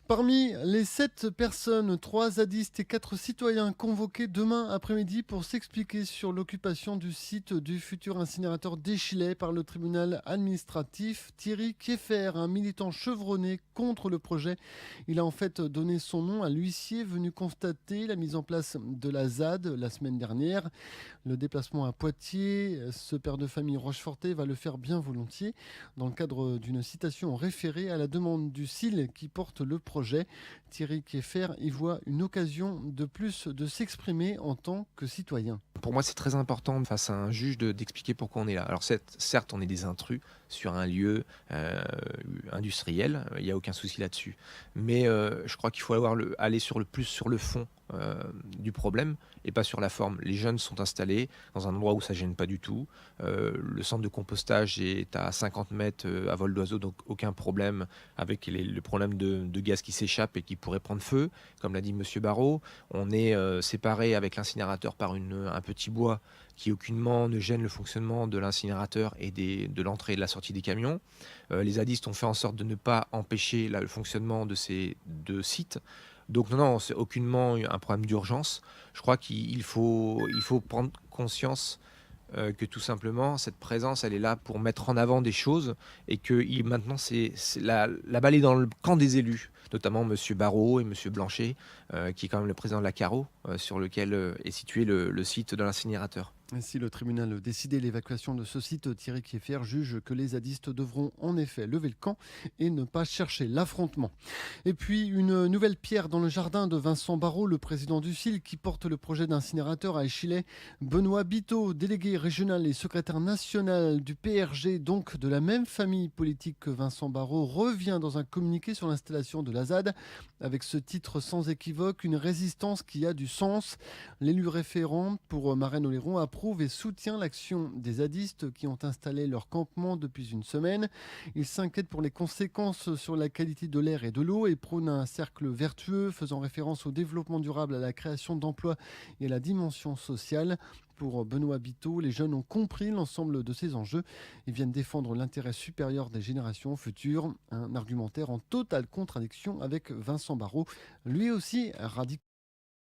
Parmi les 7 personnes, 3 zadistes et 4 citoyens convoqués demain après-midi pour s'expliquer sur l'occupation du site du futur incinérateur d'Échillais par le tribunal administratif, Thierry Kieffer, un militant chevronné contre le projet. Il a en fait donné son nom à l'huissier venu constater la mise en place de la ZAD la semaine dernière. Le déplacement à Poitiers, ce père de famille rochefortais va le faire bien volontiers dans le cadre d'une citation référée à la demande du CIL qui porte le projet. Thierry Kieffer y voit une occasion de plus de s'exprimer en tant que citoyen. Pour moi, c'est très important face à un juge d'expliquer pourquoi on est là. Alors certes, on est des intrus sur un lieu industriel, il n'y a aucun souci là-dessus. Mais je crois qu'il faut aller plus sur le fond du problème et pas sur la forme. Les jeunes sont installés dans un endroit où ça gêne pas du tout. Le centre de compostage est à 50 mètres à vol d'oiseau, donc aucun problème avec le problème de gaz qui s'échappe et qui pourrait prendre feu, comme l'a dit Monsieur Barrault. On est séparés avec l'incinérateur par un petit bois qui aucunement ne gêne le fonctionnement de l'incinérateur et de l'entrée et de la sortie des camions. Les zadistes ont fait en sorte de ne pas empêcher le fonctionnement de ces deux sites. Donc non, c'est aucunement un problème d'urgence. Je crois qu'il faut prendre conscience que tout simplement, cette présence, elle est là pour mettre en avant des choses et que maintenant, la balle est dans le camp des élus, notamment Monsieur Barrault et Monsieur Blanchet, qui est quand même le président de la Caro, sur lequel est situé le site de l'incinérateur. Si le tribunal a décidé l'évacuation de ce site, Thierry Kieffer juge que les zadistes devront en effet lever le camp et ne pas chercher l'affrontement. Et puis une nouvelle pierre dans le jardin de Vincent Barrault, le président du CIL qui porte le projet d'incinérateur à Échillais. Benoît Biteau, délégué régional et secrétaire national du PRG, donc de la même famille politique que Vincent Barrault, revient dans un communiqué sur l'installation de la ZAD avec ce titre sans équivoque, une résistance qui a du sens. L'élu référent pour Marennes-Oléron approuve et soutient l'action des zadistes qui ont installé leur campement depuis une semaine. Il s'inquiète pour les conséquences sur la qualité de l'air et de l'eau et prône un cercle vertueux faisant référence au développement durable, à la création d'emplois et à la dimension sociale. Pour Benoît Biteau, les jeunes ont compris l'ensemble de ces enjeux et viennent défendre l'intérêt supérieur des générations futures. Un argumentaire en totale contradiction avec Vincent Barrault, lui aussi radical.